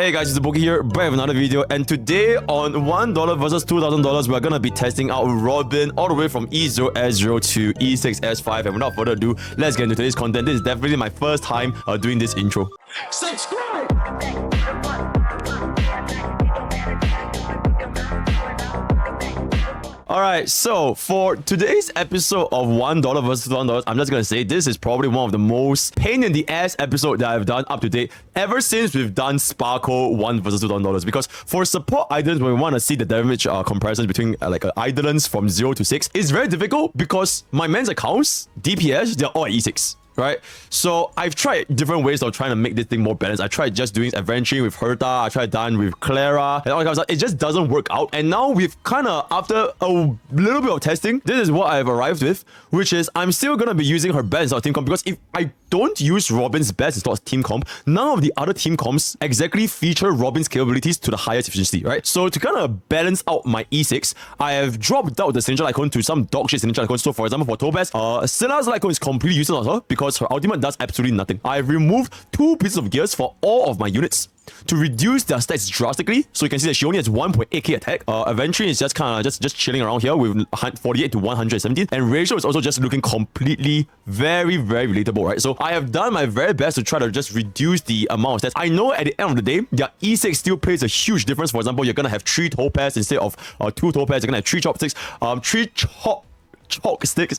Hey guys, it's Pokke here, back with another video, and today on $1 versus $2,000, we're gonna be testing out Robin all the way from E0 S0 to E6 S5. And without further ado, let's get into today's content. This is definitely my first time doing this intro. Subscribe! Alright, so for today's episode of $1 versus $2,000, I'm just gonna say this is probably one of the most pain in the ass episode that I've done up to date ever since we've done Sparkle $1 versus $2,000. Because for support Eidolons, when we want to see the damage comparison between Eidolons from 0 to 6, it's very difficult because my men's accounts, DPS, they're all at E6. Right, so I've tried different ways of trying to make this thing more balanced. I tried just doing adventuring with Herta, I tried done with Clara, and all that kind of stuff. It just doesn't work out. And now we've kind of, after a little bit of testing, this is what I've arrived with, which is I'm still gonna be using her best instead of team comp, because if I don't use Robin's best instead of team comp, none of the other team comps exactly feature Robin's capabilities to the highest efficiency, right? So to kind of balance out my E6, I have dropped out the signature icon to some dog shit signature icon. So for example, for Topaz, Scylla's icon is completely useless on her because her ultimate does absolutely nothing. I've removed 2 pieces of gears for all of my units to reduce their stats drastically. So you can see that she only has 1.8k attack. Adventuring is just kind of just chilling around here with 48 to 117. And ratio is also just looking completely very relatable, right? So I have done my very best to try to just reduce the amount of stats. I know at the end of the day, their E6 still plays a huge difference. For example, you're going to have 3 Topaz instead of 2 Topaz. You're going to have 3 Chopsticks, 3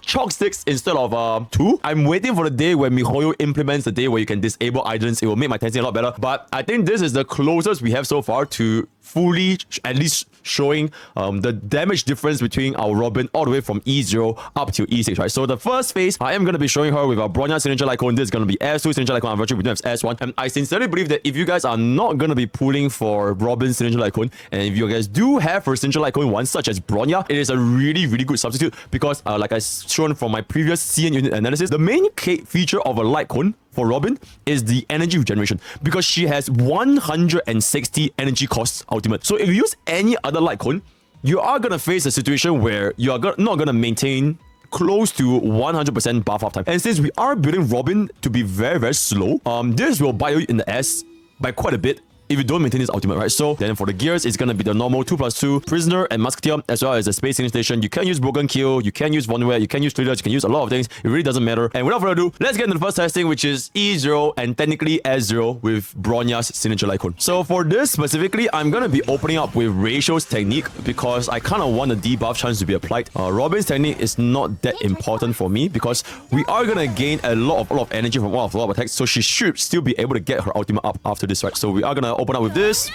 Chopsticks instead of 2. I'm waiting for the day when MiHoYo implements the day where you can disable Eidolons. It will make my testing a lot better. But I think this is the closest we have so far to fully, at least showing the damage difference between our Robin all the way from E0 up to E6, right? So the first phase, I am going to be showing her with our Bronya signature icon. This is going to be S2 signature icon. Unfortunately, we don't have S1. And I sincerely believe that if you guys are not going to be pulling for Robin's signature icon, and if you guys do have her signature icon one, such as Bronya, it is a really good substitute because like I've shown from my previous CN unit analysis, the main feature of a light cone for Robin is the energy regeneration, because she has 160 energy costs ultimate. So if you use any other light cone, you are going to face a situation where you are not going to maintain close to 100% buff up time. And since we are building Robin to be very slow, this will bite you in the ass by quite a bit if you don't maintain this ultimate, right? So then for the gears, it's gonna be the normal 2+2 Prisoner and Musketeer, as well as the Space Station. You can use Broken Kill, you can use Vulnerate, you can use Traders, you can use a lot of things. It really doesn't matter. And without further ado, let's get into the first testing, which is E0 and technically S0 with Bronya's signature icon. So for this specifically, I'm gonna be opening up with Ratio's technique because I kind of want the debuff chance to be applied. Robin's technique is not that important for me because we are gonna gain a lot of energy from all of the attacks, so she should still be able to get her ultimate up after this, right? So we are gonna open up with this.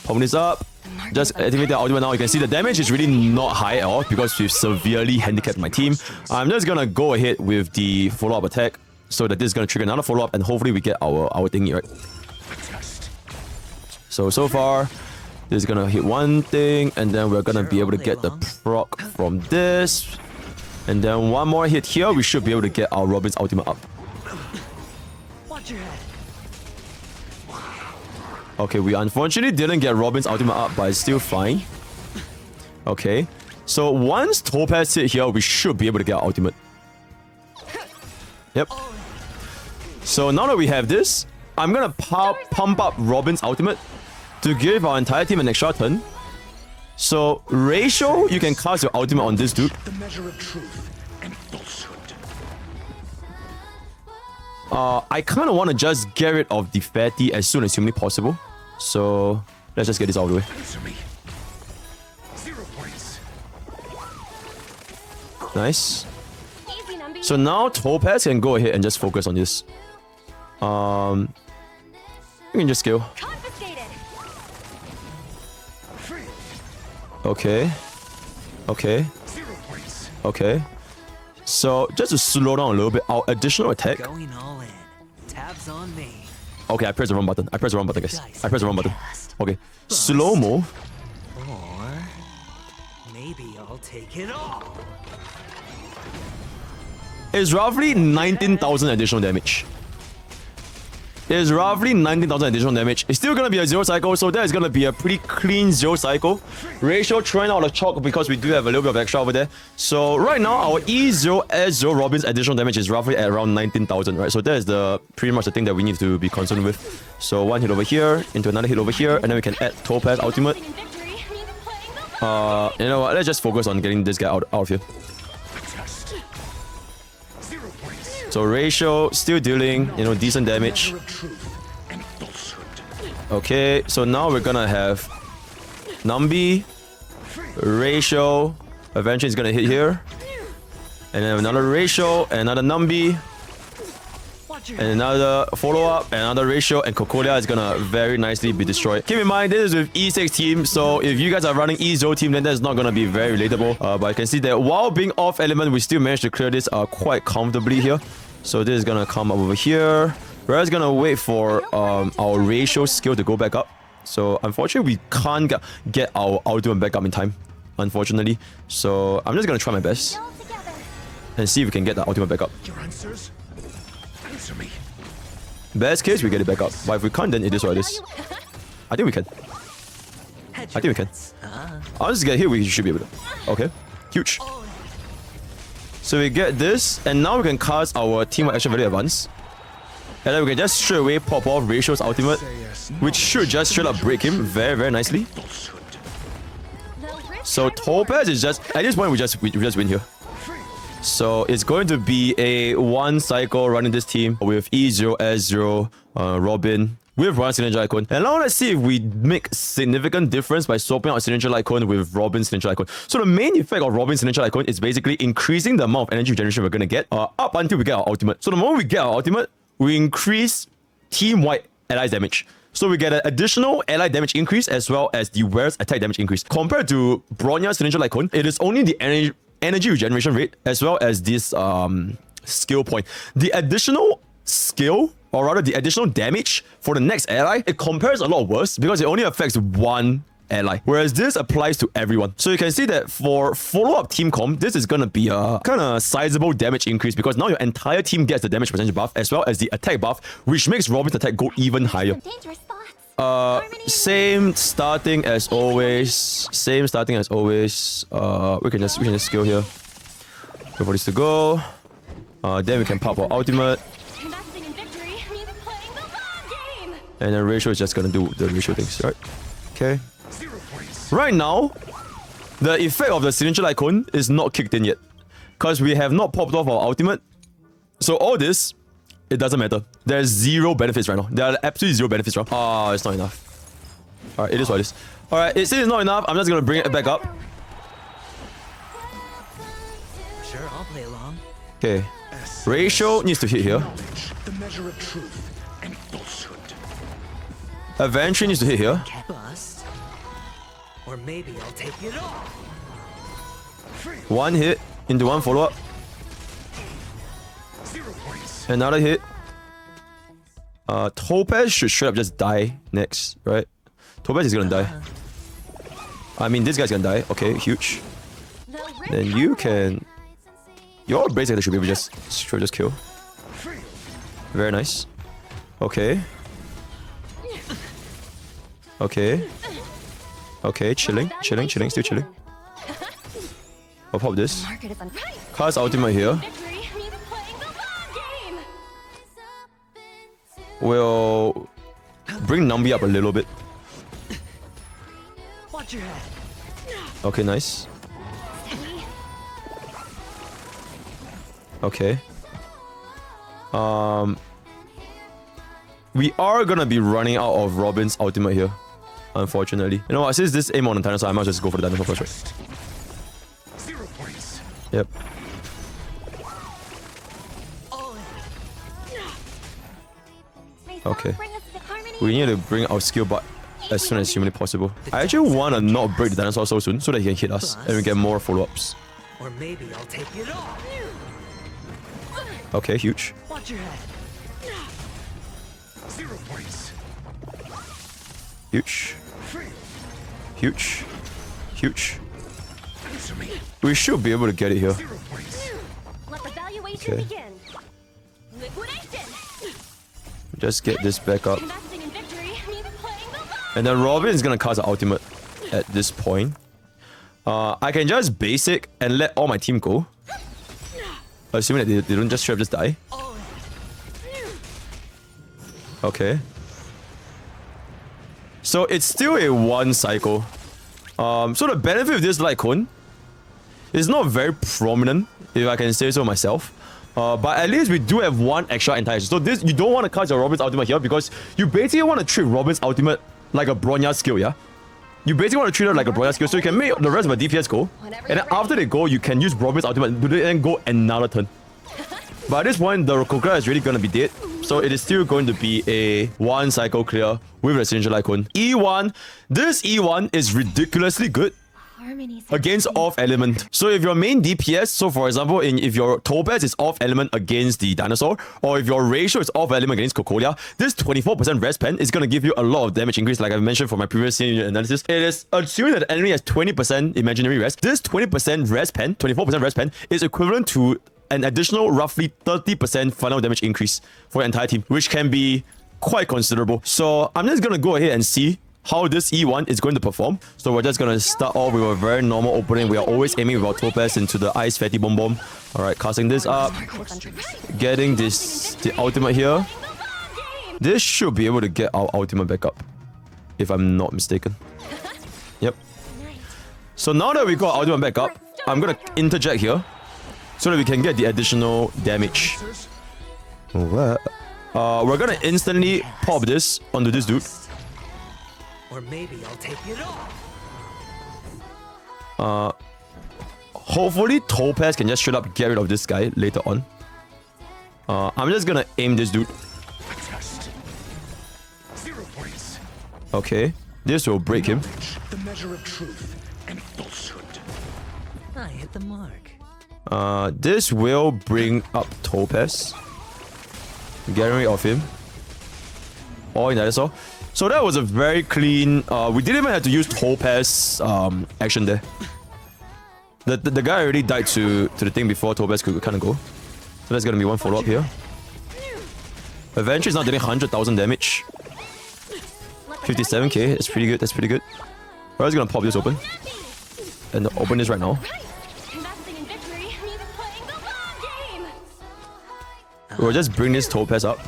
Open this up. Just activate the ultimate now. You can see the damage is really not high at all because we've severely handicapped my team. I'm just gonna go ahead with the follow-up attack so that this is gonna trigger another follow-up and hopefully we get our thingy, right? So far, this is gonna hit one thing and then we're gonna be able to get the proc from this. And then one more hit here, we should be able to get our Robin's ultimate up. Watch your head. Okay, we unfortunately didn't get Robin's ultimate up, but it's still fine. Okay, so once Topaz hit here, we should be able to get our ultimate. Yep. So now that we have this, I'm gonna pump up Robin's ultimate to give our entire team an extra turn. So Ratio, you can cast your ultimate on this dude. The measure of truth and falsehood. I kind of want to just get rid of the fatty as soon as humanly possible. So let's just get this out of the way. 0 points. Nice. So now Topaz can go ahead and just focus on this. We can just scale. Okay. Okay. So just to slow down a little bit, our additional attack. Going all in. Tabs on me. Okay, I pressed the wrong button. guys. I pressed the wrong button. Okay. Slow-mo. Or maybe I'll take it all. It's roughly 19,000 additional damage. is roughly 19,000 additional damage. It's still gonna be a 0 cycle, so that is gonna be a pretty clean 0 cycle. Ratio trying out a chalk because we do have a little bit of extra over there. So right now, our E0 S0 Robin's additional damage is roughly at around 19,000, right? So that is the pretty much the thing that we need to be concerned with. So one hit over here, into another hit over here, and then we can add Topaz ultimate. You know what? Let's just focus on getting this guy out of here. So ratio still dealing, you know, decent damage. Okay, so now we're gonna have Nambi, ratio. Eventually it's gonna hit here, and then another ratio, and another Nambi, and another follow-up, and another ratio, and Cocolia is gonna very nicely be destroyed. Keep in mind, this is with E6 team, so if you guys are running E0 team, then that's not gonna be very relatable. But I can see that while being off element, we still managed to clear this quite comfortably here. So this is gonna come up over here. We're just gonna wait for our ratio skill to go back up. So unfortunately, we can't get our ultimate back up in time, unfortunately. So I'm just gonna try my best and see if we can get the ultimate back up. Your answers? Answer me. Best case, we get it back up. But if we can't, then it is what it is. I think we can. I think we can. I'll just get here, we should be able to. Okay. Huge. So we get this, and now we can cast our teamwork action value advance. And then we can just straight away pop off Ratio's ultimate, which should just straight up break him very, very nicely. So Topaz is just, at this point we just win here. So it's going to be a 1 cycle running this team with E0, S0, Robin, with one signature icon. And now let's see if we make significant difference by swapping out signature icon with Robin's signature icon. So the main effect of Robin's signature icon is basically increasing the amount of energy generation we're gonna get up until we get our ultimate. So the moment we get our ultimate, we increase team-wide allies damage. So we get an additional ally damage increase as well as the wearer's attack damage increase. Compared to Bronya's signature icon, it is only the energy regeneration rate as well as this skill point. The additional skill, or rather the additional damage for the next ally, it compares a lot worse because it only affects one ally, whereas this applies to everyone. So you can see that for follow-up team comp, this is gonna be a kind of sizable damage increase because now your entire team gets the damage percentage buff as well as the attack buff, which makes Robin's attack go even higher. Same starting as always. Same starting as always. We can just skill here. Wait for this to go. Then we can pop our ultimate. And then ratio is just gonna do the ratio things, right? Okay. Right now, the effect of the signature icon is not kicked in yet, because we have not popped off our ultimate. So all this, it doesn't matter. There's 0 benefits right now. There are absolutely 0 benefits right now. It's not enough. Alright, it is what it is. Alright, since it's not enough, I'm just gonna bring it back up. Sure, I'll play along. Okay. Ratio needs to hit here. The measure of truth and falsehood. Eventually needs to hit here. Bust. Or maybe I'll take it all. One hit into one follow-up. Another hit. Topaz should straight up just die next, right? Topaz is gonna die. I mean, this guy's gonna die. Okay, huge. Then you can... Your basically should be able to just kill. Very nice. Okay. Okay. Okay, chilling, still chilling. I'll pop this. Cast ultimate here. We'll bring Nambi up a little bit. Watch your head. Okay, nice. Okay. We are gonna be running out of Robin's ultimate here, unfortunately. You know what, since this aim on the dinosaur, I might just go for the dinosaur first, right? 0 points. Yep. Okay. We need to bring our skill bar as soon as humanly possible. I actually want to not break the dinosaur so soon so that he can hit us and we get more follow-ups. Or maybe I'll take it all. Okay, huge. Watch your head. 0 points. Huge. Huge. Huge. We should be able to get it here. Let the valuation begin. Liquidation. Just get this back up. Investing in victory means playing the long And then Robin is gonna cast an ultimate at this point. I can just basic and let all my team go. Assuming that they don't just straight up just die. Okay. So it's still a one cycle. So the benefit of this light cone is not very prominent, if I can say so myself. But at least we do have one extra entire. So this, you don't want to cast your Robin's ultimate here because you basically want to treat Robin's ultimate like a Bronya skill, yeah? You basically want to treat it like a Bronya skill so you can make the rest of the DPS go. And then after they go, you can use Robin's ultimate to then go another turn. But at this point, the Kokura is really going to be dead. So it is still going to be a one cycle clear with the Signature Lycon. E1. This E1 is ridiculously good against off element. So if your main DPS, so for example, if your Topaz is off element against the dinosaur, or if your ratio is off element against Cocolia, this 24% rest pen is going to give you a lot of damage increase, like I mentioned for my previous senior analysis. It is assuming that the enemy has 20% imaginary rest. This 20% rest pen, 24% rest pen, is equivalent to an additional roughly 30% final damage increase for the entire team, which can be quite considerable. So I'm just going to go ahead and see how this E1 is going to perform. So we're just going to start off with a very normal opening. We are always aiming with our Topaz into the Ice Fatty Bomb Bomb. Alright, casting this up. Getting the ultimate here. This should be able to get our ultimate back up, if I'm not mistaken. Yep. So now that we got our ultimate back up, I'm going to interject here so that we can get the additional damage. We're going to instantly pop this onto this dude. Or maybe I'll take it all. Hopefully Topaz can just straight up get rid of this guy later on. I'm just gonna aim this dude. Okay, this will break him. The measure of truth and falsehood. I hit the mark. This will bring up Topaz. Getting rid of him. All in dinosaur. So that was a very clean. We didn't even have to use Topaz action there. The guy already died to the thing before Topaz could kind of go. So that's gonna be one follow up here. Adventure is now dealing 100,000 damage. 57k. That's pretty good. That's pretty good. We're just gonna pop this open and open this right now. We'll just bring this Topaz up.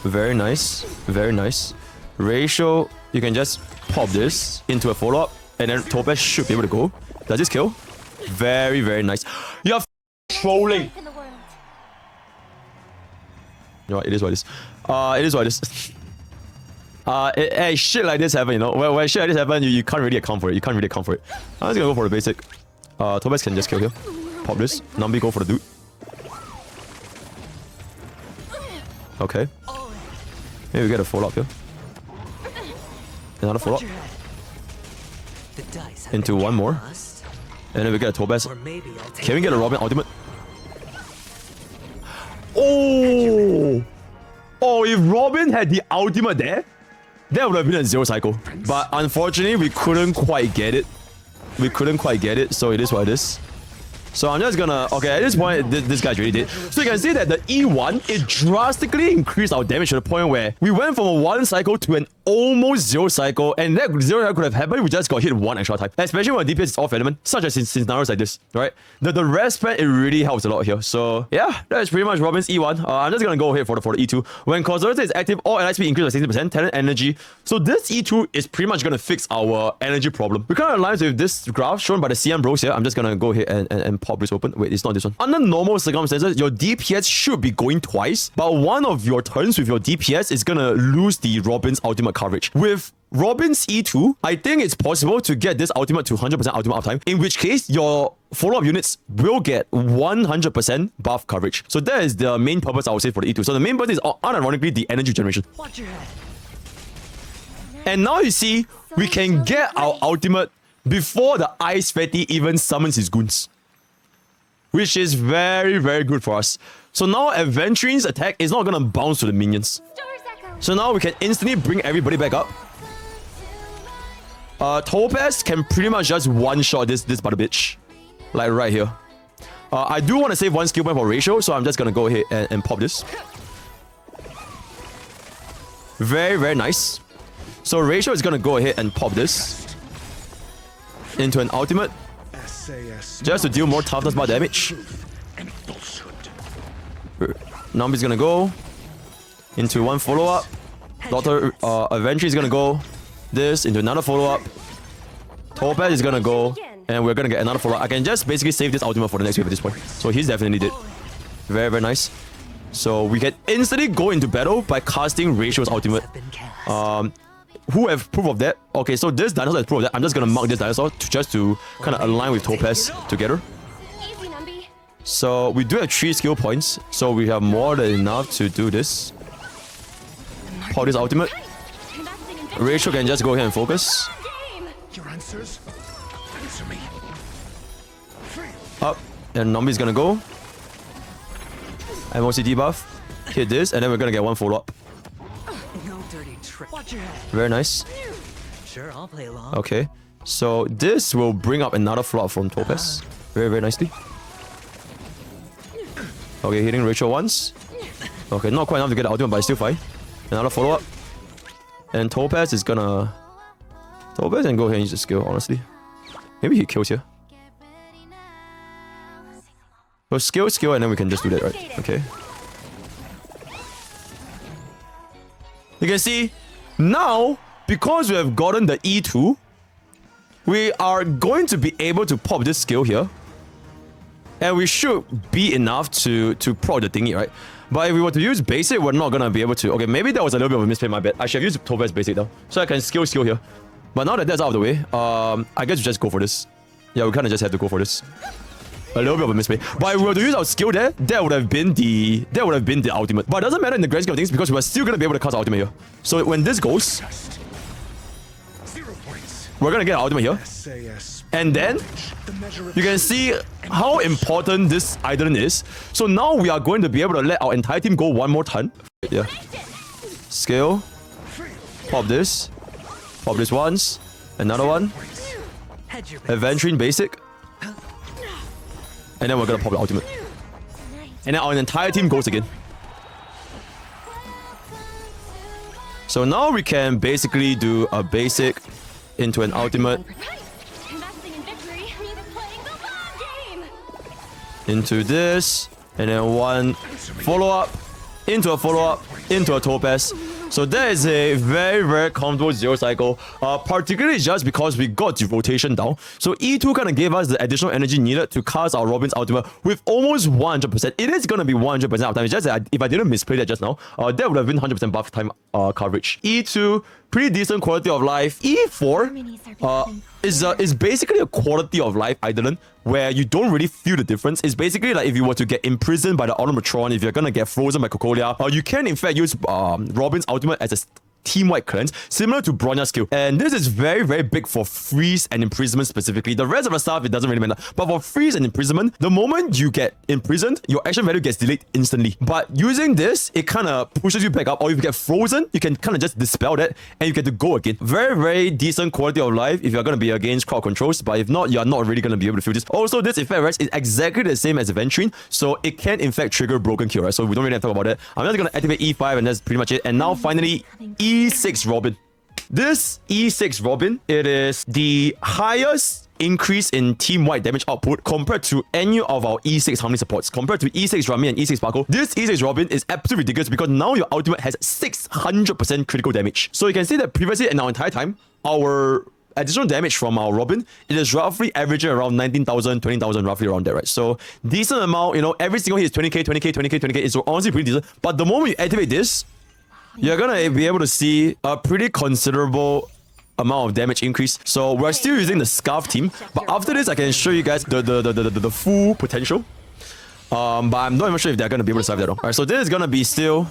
Very nice. Very nice. Ratio, you can just pop this into a follow-up, and then Topaz should be able to go. Does this kill? Very, very nice. You're trolling. You know what? It is what it is. It is what it is. Hey, shit like this happen, you know? When shit like this happen, you can't really account for it. You can't really account for it. I'm just gonna go for the basic. Topaz can just kill here. Pop this. Nambi go for the dude. Okay. Maybe we get a follow-up here. Another follow-up. Into one more. And then we get a Topaz. Can we get a Robin ultimate? Oh! Oh, if Robin had the ultimate there, that would have been a zero cycle. But unfortunately, we couldn't quite get it. We couldn't quite get it, so it is what it is. So I'm just gonna... Okay, at this point, this guy's really dead. So you can see that the E1, it drastically increased our damage to the point where we went from a 1 cycle to an almost 0 cycle. And that 0 cycle could have happened if we just got hit 1 extra time. Especially when DPS is off element, such as in scenarios like this, right? The rest span, it really helps a lot here. So yeah, that is pretty much Robin's E1. I'm just gonna go ahead for the E2. When Causality is active, all ally speed increases by 60%, talent energy. So this E2 is pretty much gonna fix our energy problem. We kind of aligns with this graph shown by the CM bros here. I'm just gonna go ahead and pop this open. Wait, it's not this one. Under normal circumstances, your DPS should be going twice, but one of your turns with your DPS is gonna lose the Robin's ultimate coverage. With Robin's E2, I think it's possible to get this ultimate to 100% ultimate uptime, in which case your follow-up units will get 100% buff coverage. So that is the main purpose, I would say, for the E2. So the main purpose is unironically the energy generation. Watch your head. And now you see, we can get our ultimate before the Ice Fatty even summons his goons, which is very, very good for us. So now Adventurine's attack is not gonna bounce to the minions. So now we can instantly bring everybody back up. Topaz can pretty much just one-shot this butter bitch. Like right here. I do want to save 1 skill point for ratio, so I'm just gonna go ahead and pop this. Very, very nice. So Ratio is gonna go ahead and pop this into an ultimate SAS just to deal more toughness bar damage. truth and falsehood. Nambi's gonna go into one follow-up. Dr. Aventry is gonna go this into another follow-up. Topaz is gonna go, and we're gonna get another follow-up. I can just basically save this ultimate for the next wave at this point. So he's definitely dead. Very, very nice. So we can instantly go into battle by casting Ratio's ultimate. Who have proof of that? Okay, so this dinosaur has proof of that. I'm just gonna mark this dinosaur just to kind of align with Topaz together. Easy, Numby. So we do have 3 skill points, so we have more than enough to do this. Pop this ultimate. Investing in victory. Ratio can just go ahead and focus. Game. Your answers? Answer me. Up, and Nambi's gonna go. MOC debuff. Hit this, and then we're gonna get one follow-up. No dirty trick. Watch your head. Very nice. Sure, I'll play along. Okay, so this will bring up another follow-up from Topaz. Very, very nicely. Okay, hitting Ratio once. Okay, not quite enough to get the ultimate, but it's still fine. Another follow-up. And Topaz is gonna... Topaz can go ahead and use the skill, honestly. Maybe he kills here. So skill, and then we can just do that, right? Okay. You can see, now, because we have gotten the E2, we are going to be able to pop this skill here. And we should be enough to proc the thingy, right? But if we were to use basic, we're not gonna be able to. Okay, maybe that was a little bit of a misplay, my bad. I should have used Topaz basic though. So I can skill here. But now that that's out of the way, I guess we just go for this. Yeah, we kind of just have to go for this. A little bit of a misplay. But if we were to use our skill there, that would have been the ultimate. But it doesn't matter in the grand scheme of things because we're still gonna be able to cast our ultimate here. So when this goes, 0 points. we're gonna get our ultimate here. SAS. And then The measure of you can see how important this Eidolon is. So now we are going to be able to let our entire team go one more turn. Yeah. Skill. Pop this. Pop this once. Another one. Hedge your bets. Adventuring basic. And then we're gonna pop the ultimate. And then our entire team goes again. So now we can basically do a basic into an ultimate. Investing in victory means playing the long game. Into this, and then one follow-up, into a follow-up, into a Topaz. So that is a very, very comfortable 0 cycle, particularly just because we got the rotation down. So E2 kind of gave us the additional energy needed to cast our Robin's ultimate with almost 100%. It is going to be 100% uptime. It's just that if I didn't misplay that just now, that would have been 100% buff time coverage. E2, pretty decent quality of life. E4 is basically a quality of life Eidolon where you don't really feel the difference. It's basically like if you were to get imprisoned by the Automatron, if you're gonna get frozen by Cocolia, you can in fact use Robin's ultimate as a team-wide cleanse, similar to Bronya's skill. And this is very, very big for freeze and imprisonment specifically. The rest of the stuff, it doesn't really matter. But for freeze and imprisonment, the moment you get imprisoned, your action value gets delayed instantly. But using this, it kind of pushes you back up. Or if you get frozen, you can kind of just dispel that and you get to go again. Very, very decent quality of life if you're going to be against crowd controls. But if not, you're not really going to be able to feel this. Also, this effect, right, is exactly the same as Aventurine. So it can in fact trigger Broken Kill, right? So we don't really have to talk about that. I'm just going to activate E5 and that's pretty much it. And now finally, E6 Robin. This E6 Robin, it is the highest increase in team-wide damage output compared to any of our E6 harmony supports. Compared to E6 Rami and E6 Sparkle, this E6 Robin is absolutely ridiculous because now your ultimate has 600% critical damage. So you can see that previously in our entire time, our additional damage from our Robin, it is roughly averaging around 19,000, 20,000, roughly around there, right? So decent amount, you know, every single hit is 20k, 20k, 20k, 20k. It's honestly pretty decent. But the moment you activate this, you're gonna be able to see a pretty considerable amount of damage increase. So we're still using the Scarf team, but after this I can show you guys the full potential. But I'm not even sure if they're gonna be able to survive that. Alright, so this is gonna be still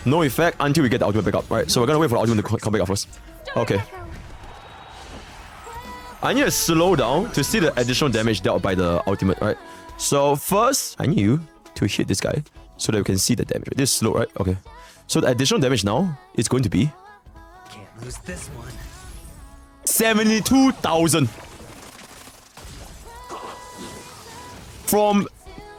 no effect until we get the ultimate back up. Alright, so we're gonna wait for the ultimate to come back up first. Okay. I need to slow down to see the additional damage dealt by the ultimate, right? So first, I need you to hit this guy so that we can see the damage. This is slow, right? Okay. So the additional damage now is going to be Can't lose this one. 72,000. From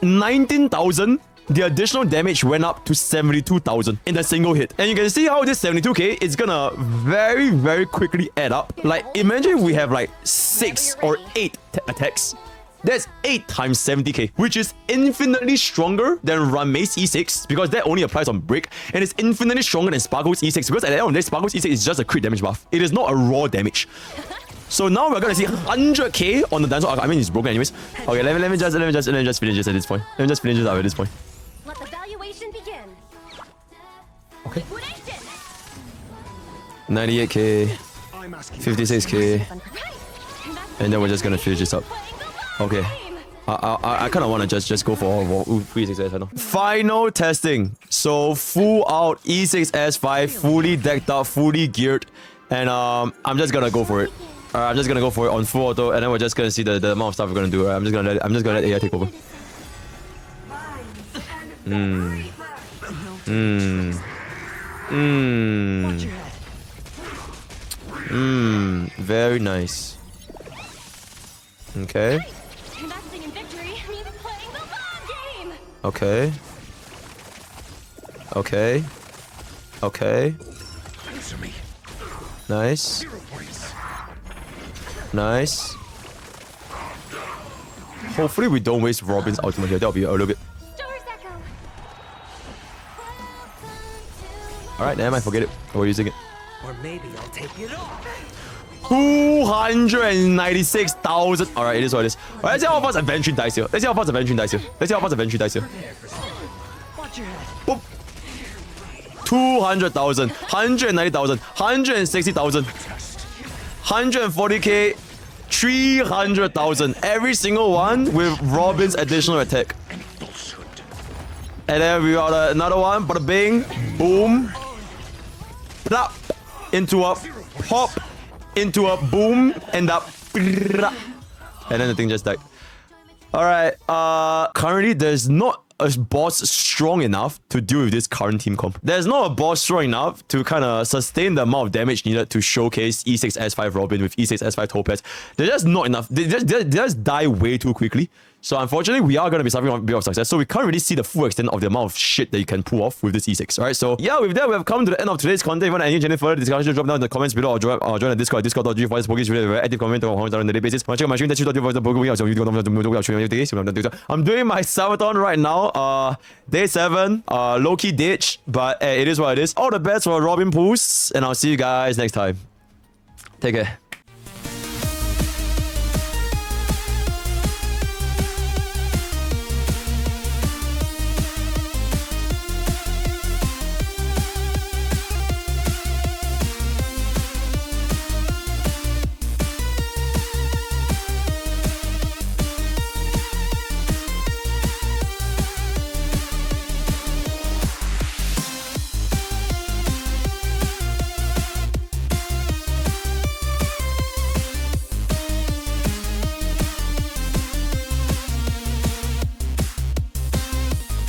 19,000 the additional damage went up to 72,000 in a single hit. And you can see how this 72k is gonna very, very quickly add up. Like, imagine if we have like 6 or 8 attacks. That's 8 times 70k, which is infinitely stronger than Ranmei's E6 because that only applies on break, and it's infinitely stronger than Sparkle's E6 because at the end of the day, Sparkle's E6 is just a crit damage buff. It is not a raw damage. So now we're gonna see 100k on the dinosaur. I mean, it's broken anyways. Okay, let me just finish this at this point. Let me just finish this up at this point. Let the valuation begin. Okay. Liquidation. 98k, I'm asking. 56k, and then we're just gonna finish this up. Okay. Game. I kind of want to just go for E6S. I know. Final testing. So full out E6S5, fully decked up, fully geared, and I'm just gonna go for it. I'm just gonna go for it on full auto, and then we're just gonna see the amount of stuff we're gonna do. I'm just gonna let AI take over. Very nice. Okay. Investing in victory means playing the long game. Okay. Okay. Okay. Answer me. Nice. 0 points. Nice. Hopefully we don't waste Robin's ultimate here. That'll be a little bit. Stars echo. Alright, never mind, forget it. We're using it. Or maybe I'll take it off. 296,000. Alright, it is what it is. Alright, let's see how fast adventuring dice here. Let's see how fast adventuring dice here. Let's see how fast adventuring dice here. Watch your head. Boop. 200,000, 190,000, 160,000, 140k, 300,000. Every single one with Robin's additional attack. And then we got another one. Bada bing, boom, plop, into a pop, into a boom, and a and then the thing just died. Alright, currently there's not a boss strong enough to deal with this current team comp. There's not a boss strong enough to kind of sustain the amount of damage needed to showcase E6S5 Robin with E6S5 Topaz. They're just not enough. They just die way too quickly. So unfortunately, we are going to be suffering a bit of success. So we can't really see the full extent of the amount of shit that you can pull off with this E6. Alright, so yeah, with that, we have come to the end of today's content. If you want to engage any further discussion, drop down in the comments below or join the Discord. Discord.gg for this Pokke is really very active comment on a daily basis. Want to check out my stream? That's I'm doing my subathon right now. Day 7. Low-key ditch, but it is what it is. All the best for Robin pools, and I'll see you guys next time. Take care.